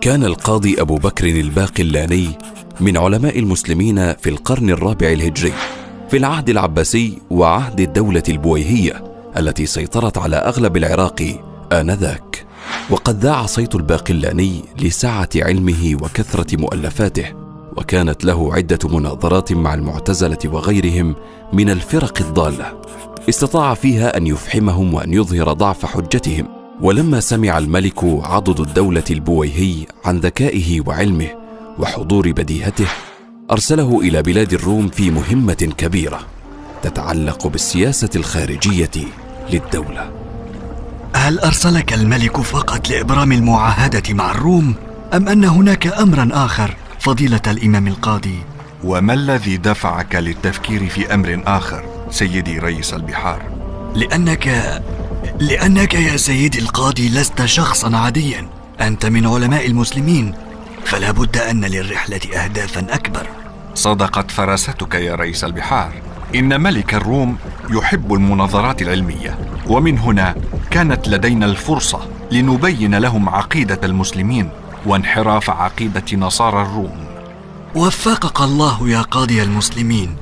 كان القاضي أبو بكر الباقلاني من علماء المسلمين في القرن الرابع الهجري في العهد العباسي وعهد الدولة البويهية التي سيطرت على أغلب العراق آنذاك. وقد ذاع صيت الباقلاني لسعة علمه وكثرة مؤلفاته، وكانت له عدة مناظرات مع المعتزلة وغيرهم من الفرق الضالة استطاع فيها أن يفحمهم وأن يظهر ضعف حجتهم. ولما سمع الملك عضد الدولة البويهي عن ذكائه وعلمه وحضور بديهته أرسله إلى بلاد الروم في مهمة كبيرة تتعلق بالسياسة الخارجية للدولة. هل أرسلك الملك فقط لإبرام المعاهدة مع الروم، أم أن هناك أمرا آخر فضيلة الإمام القاضي؟ وما الذي دفعك للتفكير في أمر آخر سيدي رئيس البحار؟ لأنك يا سيدي القاضي لست شخصا عاديا، أنت من علماء المسلمين، فلا بد أن للرحلة أهدافا أكبر. صدقت فراستك يا رئيس البحار، إن ملك الروم يحب المناظرات العلمية، ومن هنا كانت لدينا الفرصة لنبين لهم عقيدة المسلمين وانحراف عقيدة نصارى الروم. وفقك الله يا قاضي المسلمين.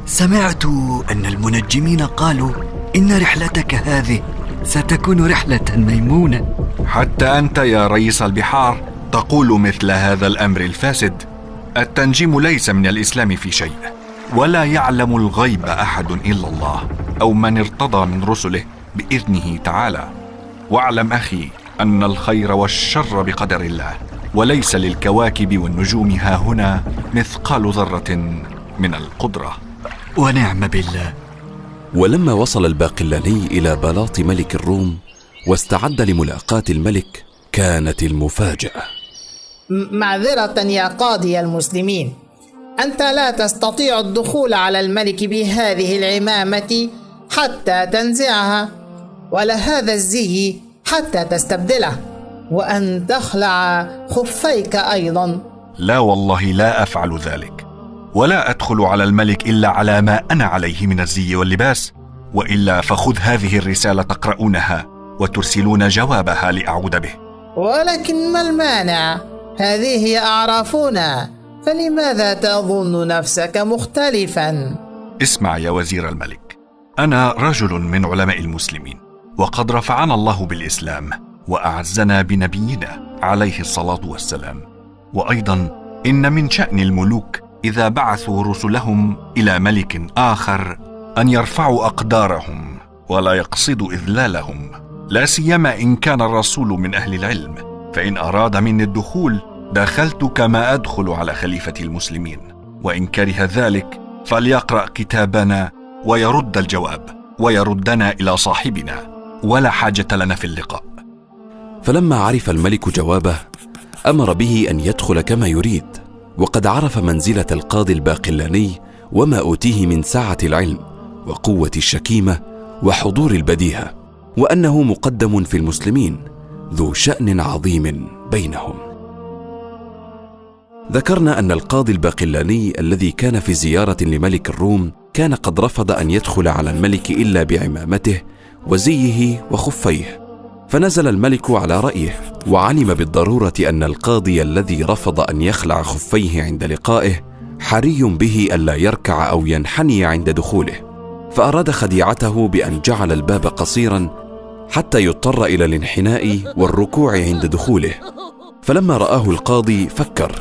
سمعت أن المنجمين قالوا إن رحلتك هذه ستكون رحلة ميمونة. حتى أنت يا رئيس البحار تقول مثل هذا الأمر الفاسد. التنجيم ليس من الإسلام في شيء، ولا يعلم الغيب أحد إلا الله أو من ارتضى من رسله بإذنه تعالى. واعلم أخي أن الخير والشر بقدر الله، وليس للكواكب والنجوم هاهنا مثقال ذرة من القدرة. ونعم بالله. ولما وصل الباقلاني إلى بلاط ملك الروم واستعد لملاقاة الملك، كانت المفاجأة. معذرة يا قاضي المسلمين، أنت لا تستطيع الدخول على الملك بهذه العمامة حتى تنزعها، ولا هذا الزي حتى تستبدله، وأن تخلع خفيك أيضا. لا والله لا أفعل ذلك، ولا أدخل على الملك إلا على ما أنا عليه من الزي واللباس، وإلا فخذ هذه الرسالة تقرؤونها وترسلون جوابها لأعود به. ولكن ما المانع؟ هذه هي أعرافنا، فلماذا تظن نفسك مختلفا؟ اسمع يا وزير الملك، أنا رجل من علماء المسلمين، وقد رفعنا الله بالإسلام وأعزنا بنبينا عليه الصلاة والسلام. وأيضا إن من شأن الملوك إذا بعثوا رسلهم إلى ملك آخر أن يرفعوا أقدارهم ولا يقصدوا إذلالهم، لا سيما إن كان الرسول من أهل العلم، فإن أراد مني الدخول دخلت كما أدخل على خليفة المسلمين، وإن كره ذلك فليقرأ كتابنا ويرد الجواب ويردنا إلى صاحبنا، ولا حاجة لنا في اللقاء. فلما عرف الملك جوابه أمر به أن يدخل كما يريد، وقد عرف منزلة القاضي الباقلاني وما أوتيه من سعة العلم وقوة الشكيمة وحضور البديهة، وأنه مقدم في المسلمين ذو شأن عظيم بينهم. ذكرنا أن القاضي الباقلاني الذي كان في زيارة لملك الروم كان قد رفض أن يدخل على الملك إلا بعمامته وزيه وخفيه، فنزل الملك على رأيه، وعلم بالضرورة أن القاضي الذي رفض أن يخلع خفيه عند لقائه حري به ألا يركع أو ينحني عند دخوله، فأراد خديعته بأن جعل الباب قصيرا حتى يضطر إلى الانحناء والركوع عند دخوله. فلما رآه القاضي فكر،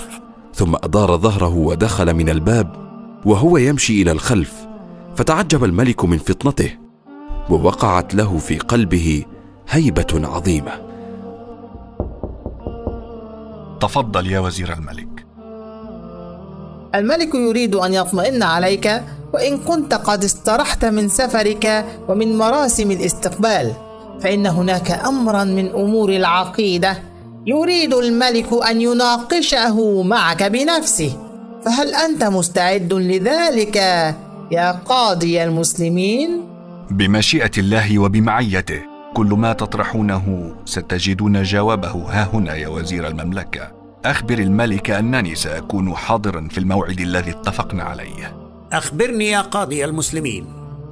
ثم أدار ظهره ودخل من الباب وهو يمشي إلى الخلف، فتعجب الملك من فطنته، ووقعت له في قلبه هيبة عظيمة. تفضل يا وزير الملك. الملك يريد أن يطمئن عليك، وإن كنت قد استرحت من سفرك ومن مراسم الاستقبال، فإن هناك أمرا من أمور العقيدة يريد الملك أن يناقشه معك بنفسه، فهل أنت مستعد لذلك يا قاضي المسلمين؟ بمشيئة الله وبمعيته، كل ما تطرحونه ستجدون جوابه ها هنا يا وزير المملكة. أخبر الملك أنني سأكون حاضرا في الموعد الذي اتفقنا عليه. أخبرني يا قاضي المسلمين،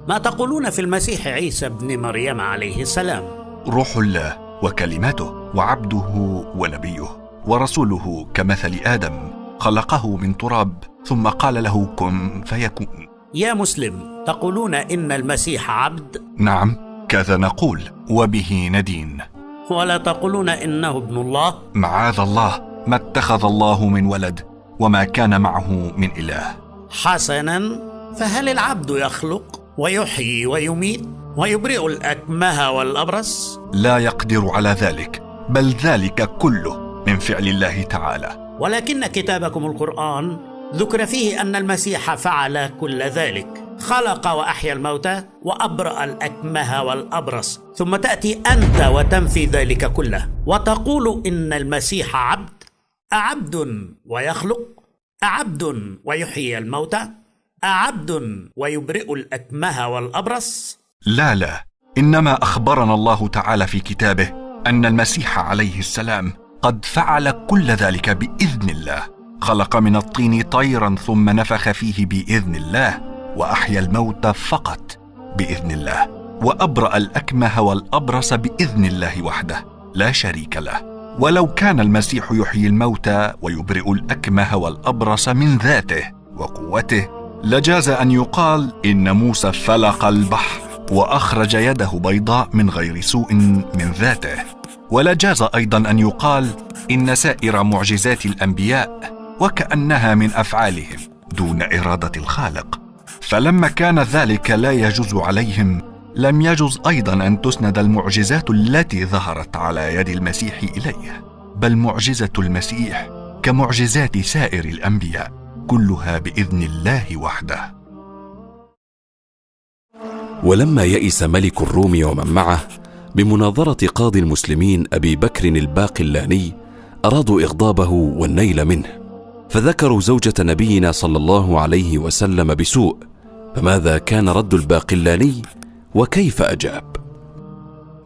ما تقولون في المسيح عيسى بن مريم عليه السلام؟ روح الله وكلمته وعبده ونبيه، ورسوله كمثل آدم، خلقه من تراب ثم قال له كن فيكون. يا مسلم، تقولون إن المسيح عبد؟ نعم، كذا نقول وبه ندين. ولا تقولون إنه ابن الله؟ معاذ الله، ما اتخذ الله من ولد وما كان معه من إله. حسنا، فهل العبد يخلق ويحيي ويميت ويبرئ الأكمه والأبرص؟ لا يقدر على ذلك، بل ذلك كله من فعل الله تعالى. ولكن كتابكم القرآن ذكر فيه أن المسيح فعل كل ذلك، خلق وأحيا الموتى وأبرأ الأكمه والأبرص، ثم تأتي أنت وتنفي ذلك كله وتقول إن المسيح عبد. أعبد ويخلق؟ أعبد ويحيي الموتى؟ أعبد ويبرئ الأكمه والأبرص؟ لا، إنما أخبرنا الله تعالى في كتابه أن المسيح عليه السلام قد فعل كل ذلك بإذن الله، خلق من الطين طيرا ثم نفخ فيه بإذن الله، وأحيا الموتى فقط بإذن الله، وأبرأ الأكمه والأبرص بإذن الله وحده لا شريك له. ولو كان المسيح يحيي الموتى ويبرئ الأكمه والأبرص من ذاته وقوته، لجاز أن يقال إن موسى فلق البحر وأخرج يده بيضاء من غير سوء من ذاته، ولجاز أيضا أن يقال إن سائر معجزات الأنبياء وكأنها من أفعالهم دون إرادة الخالق. فلما كان ذلك لا يجوز عليهم، لم يجوز أيضا أن تسند المعجزات التي ظهرت على يد المسيح إليه، بل معجزة المسيح كمعجزات سائر الأنبياء كلها بإذن الله وحده. ولما يئس ملك الروم ومن معه بمناظرة قاضي المسلمين أبي بكر الباقلاني، أرادوا إغضابه والنيل منه، فذكروا زوجة نبينا صلى الله عليه وسلم بسوء. فماذا كان رد الباقلاني وكيف أجاب؟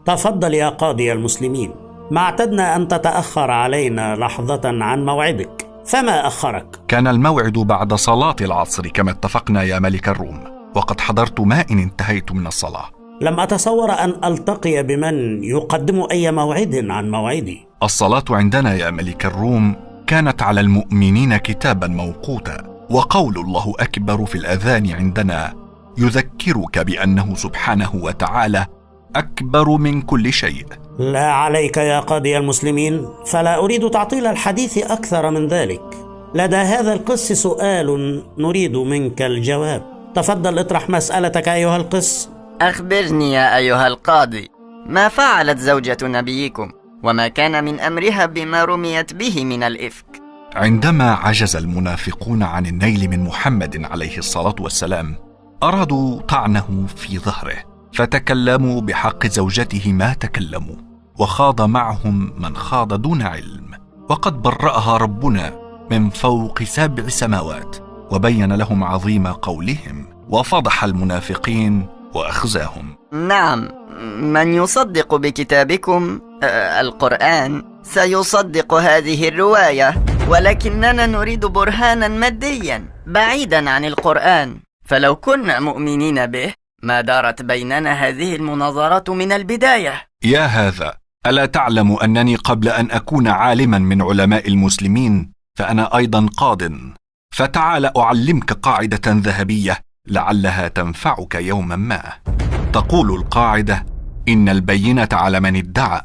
تفضل يا قاضي المسلمين، ما اعتدنا أن تتأخر علينا لحظة عن موعدك، فما أخرك؟ كان الموعد بعد صلاة العصر كما اتفقنا يا ملك الروم، وقد حضرت ما إن انتهيت من الصلاة. لم أتصور أن ألتقي بمن يقدم أي موعد عن موعدي. الصلاة عندنا يا ملك الروم كانت على المؤمنين كتابا موقوتا، وقول الله أكبر في الأذان عندنا يذكرك بأنه سبحانه وتعالى أكبر من كل شيء. لا عليك يا قاضي المسلمين، فلا أريد تعطيل الحديث أكثر من ذلك. لدى هذا القس سؤال نريد منك الجواب. تفضل اطرح مسألتك أيها القس. أخبرني يا أيها القاضي، ما فعلت زوجة نبيكم وما كان من أمرها بما رميت به من الإفك؟ عندما عجز المنافقون عن النيل من محمد عليه الصلاة والسلام، أرادوا طعنه في ظهره، فتكلموا بحق زوجته ما تكلموا، وخاض معهم من خاض دون علم، وقد برأها ربنا من فوق 7 سماوات، وبين لهم عظيم قولهم، وفضح المنافقين وأخزاهم. نعم، من يصدق بكتابكم القرآن سيصدق هذه الرواية، ولكننا نريد برهانا ماديا بعيدا عن القرآن، فلو كنا مؤمنين به ما دارت بيننا هذه المناظرات من البداية. يا هذا، ألا تعلم أنني قبل أن أكون عالما من علماء المسلمين فأنا أيضا قاض؟ فتعال أعلمك قاعدة ذهبية لعلها تنفعك يوما ما. تقول القاعدة: إن البينة على من ادعى،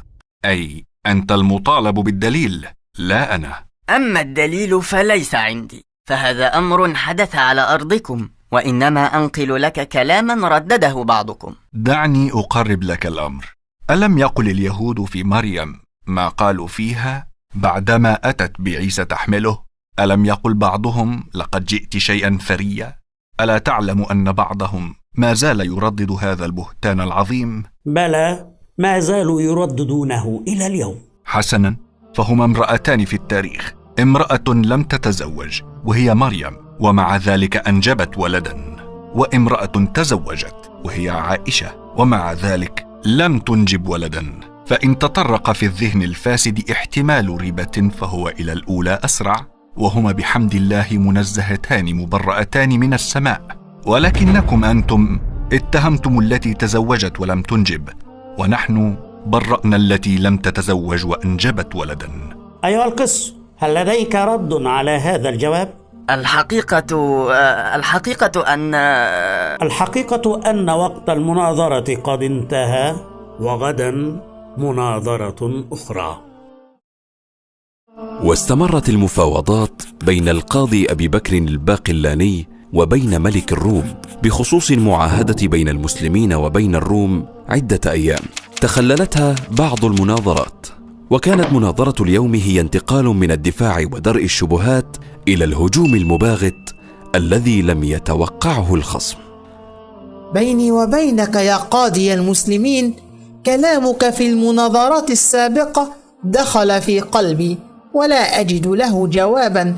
أي أنت المطالب بالدليل لا أنا. أما الدليل فليس عندي، فهذا أمر حدث على أرضكم، وإنما أنقل لك كلاما ردده بعضكم. دعني أقرب لك الأمر. ألم يقل اليهود في مريم ما قالوا فيها بعدما أتت بعيسى تحمله؟ ألم يقل بعضهم لقد جئت شيئا فريا؟ ألا تعلم أن بعضهم ما زال يردد هذا البهتان العظيم؟ بلى، ما زالوا يرددونه إلى اليوم. حسنا، فهما امرأتان في التاريخ، امرأة لم تتزوج وهي مريم ومع ذلك أنجبت ولدا، وامرأة تزوجت وهي عائشة ومع ذلك لم تنجب ولدا. فإن تطرق في الذهن الفاسد احتمال ريبة فهو إلى الأولى أسرع، وهما بحمد الله منزهتان مبرأتان من السماء، ولكنكم أنتم اتهمتم التي تزوجت ولم تنجب، ونحن برأنا التي لم تتزوج وأنجبت ولدا. أيها القس، هل لديك رد على هذا الجواب؟ الحقيقة أن وقت المناظرة قد انتهى، وغدا مناظرة أخرى. واستمرت المفاوضات بين القاضي أبي بكر الباقلاني وبين ملك الروم بخصوص المعاهدة بين المسلمين وبين الروم عدة أيام تخللتها بعض المناظرات، وكانت مناظرة اليوم هي انتقال من الدفاع ودرء الشبهات إلى الهجوم المباغت الذي لم يتوقعه الخصم. بيني وبينك يا قاضي المسلمين، كلامك في المناظرات السابقة دخل في قلبي، ولا أجد له جوابا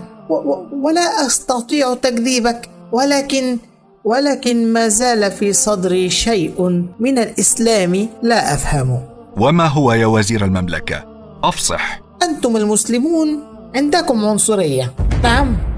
ولا أستطيع تكذيبك، ولكن ما زال في صدري شيء من الإسلام لا أفهمه. وما هو يا وزير المملكة؟ أفصح. أنتم المسلمون عندكم عنصرية.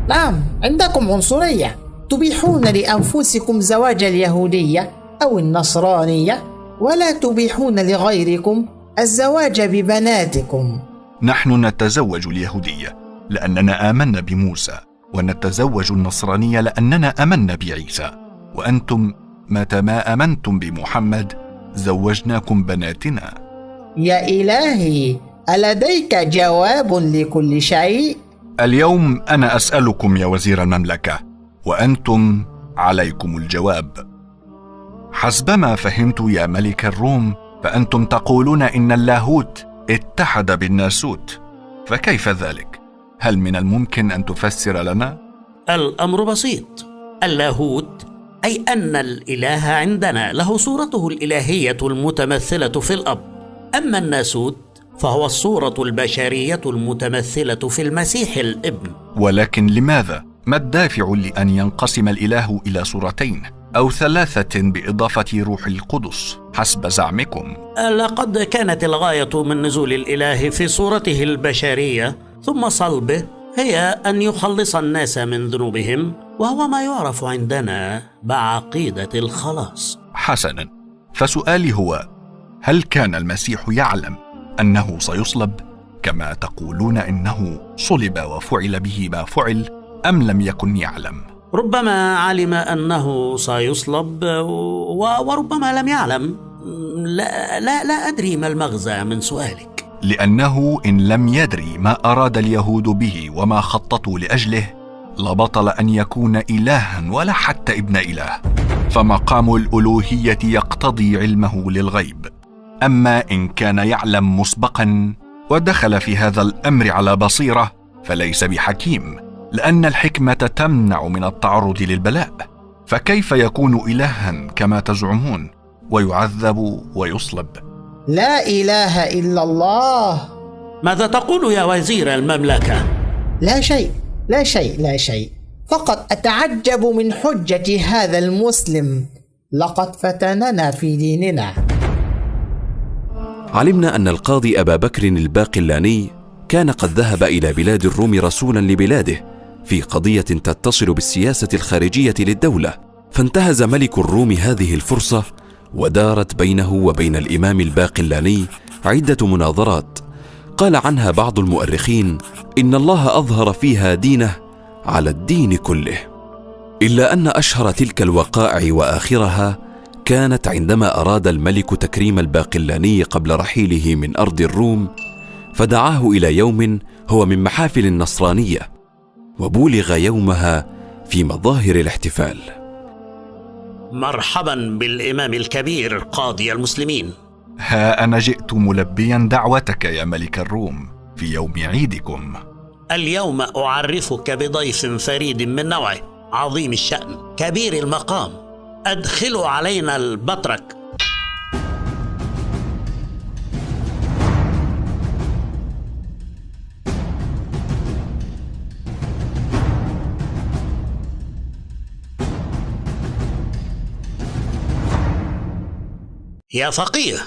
نعم، عندكم عنصرية. تبيحون لأنفسكم زواج اليهودية أو النصرانية، ولا تبيحون لغيركم الزواج ببناتكم. نحن نتزوج اليهودية لأننا آمنا بموسى، ونتزوج النصرانية لأننا آمنا بعيسى، وأنتم متى ما آمنتم بمحمد زوجناكم بناتنا. يا إلهي، ألديك جواب لكل شيء؟ اليوم أنا أسألكم يا وزير المملكة، وأنتم عليكم الجواب. حسبما فهمت يا ملك الروم، فأنتم تقولون إن اللاهوت اتحد بالناسوت، فكيف ذلك؟ هل من الممكن أن تفسر لنا؟ الأمر بسيط. اللاهوت أي أن الإله عندنا له صورته الإلهية المتمثلة في الأب، أما الناسوت فهو الصورة البشرية المتمثلة في المسيح الابن. ولكن لماذا؟ ما الدافع لأن ينقسم الإله إلى صورتين أو ثلاثة بإضافة روح القدس حسب زعمكم؟ لقد كانت الغاية من نزول الإله في صورته البشرية ثم صلبه هي أن يخلص الناس من ذنوبهم، وهو ما يعرف عندنا بعقيدة الخلاص. حسنا، فسؤالي هو: هل كان المسيح يعلم أنه سيصلب كما تقولون إنه صلب وفعل به ما فعل، أم لم يكن يعلم؟ ربما علم أنه سيصلب وربما لم يعلم. لا أدري ما المغزى من سؤالك. لأنه إن لم يدري ما أراد اليهود به وما خططوا لأجله لبطل أن يكون إلها ولا حتى ابن إله، فمقام الألوهية يقتضي علمه للغيب. أما إن كان يعلم مسبقا ودخل في هذا الأمر على بصيرة فليس بحكيم، لأن الحكمة تمنع من التعرض للبلاء، فكيف يكون إلها كما تزعمون ويعذب ويصلب؟ لا إله إلا الله. ماذا تقول يا وزير المملكة؟ لا شيء، فقط أتعجب من حجة هذا المسلم، لقد فتننا في ديننا. علمنا أن القاضي أبا بكر الباقلاني كان قد ذهب إلى بلاد الروم رسولا لبلاده في قضية تتصل بالسياسة الخارجية للدولة، فانتهز ملك الروم هذه الفرصة ودارت بينه وبين الإمام الباقلاني عدة مناظرات قال عنها بعض المؤرخين إن الله أظهر فيها دينه على الدين كله. إلا أن أشهر تلك الوقائع وآخرها كانت عندما أراد الملك تكريم الباقلاني قبل رحيله من أرض الروم، فدعاه إلى يوم هو من محافل النصرانية، وبولغ يومها في مظاهر الاحتفال. مرحبا بالإمام الكبير قاضي المسلمين. ها أنا جئت ملبيا دعوتك يا ملك الروم في يوم عيدكم. اليوم أعرفك بضيف فريد من نوعه، عظيم الشأن كبير المقام. أدخلوا علينا البطرك. يا فقيه،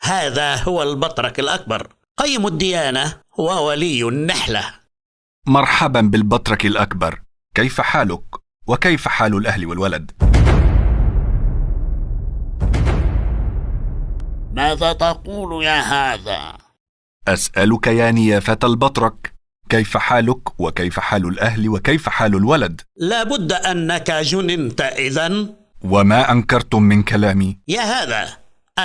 هذا هو البطرك الأكبر، قيم الديانة وولي النحلة. مرحبا بالبطرك الأكبر، كيف حالك؟ وكيف حال الأهل والولد؟ ماذا تقول يا هذا؟ أسألك يا نيافة البطرك، كيف حالك وكيف حال الأهل وكيف حال الولد؟ لابد أنك جننت إذن. وما أنكرتم من كلامي؟ يا هذا،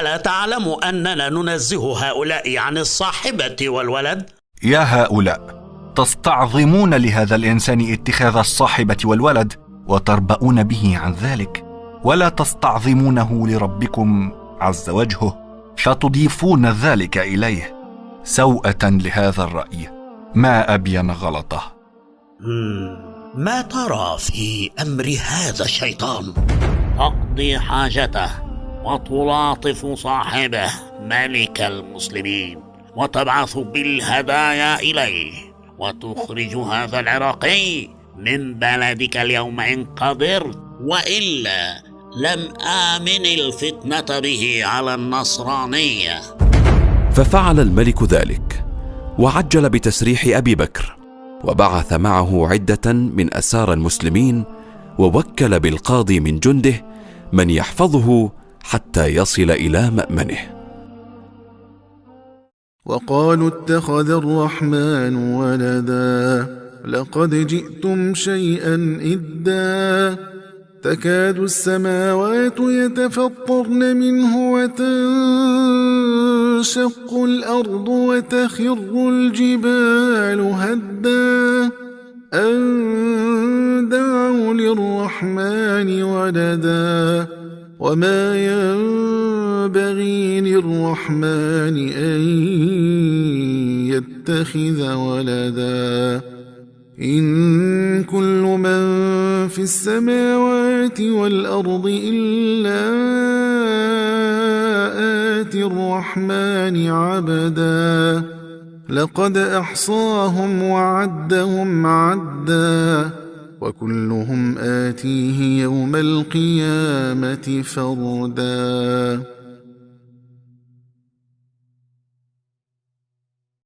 ألا تعلم أننا ننزه هؤلاء عن الصاحبة والولد؟ يا هؤلاء، تستعظمون لهذا الإنسان اتخاذ الصاحبة والولد وتربؤون به عن ذلك، ولا تستعظمونه لربكم عز وجهه فتضيفون ذلك إليه سوءة لهذا الرأي. ما أبين غلطه. ما ترى في أمر هذا الشيطان؟ تقضي حاجته وتلاطف صاحبه ملك المسلمين وتبعث بالهدايا إليه وتخرج هذا العراقي من بلدك اليوم إن قدرت، وإلا لم آمن الفتنة به على النصرانية. ففعل الملك ذلك، وعجل بتسريح أبي بكر، وبعث معه عدة من أسار المسلمين، ووكل بالقاضي من جنده من يحفظه حتى يصل إلى مأمنه. وقالوا اتخذ الرحمن ولدا لقد جئتم شيئا إدا تكاد السماوات يتفطرن منه وتنشق الأرض وتخر الجبال هدا أن دعوا للرحمن ولدا وما ينبغي للرحمن أن يتخذ ولدا إن كل من في السماوات والأرض إلا آتي الرحمن عبدا لقد أحصاهم وعدهم عدا وكلهم آتيه يوم القيامة فردا.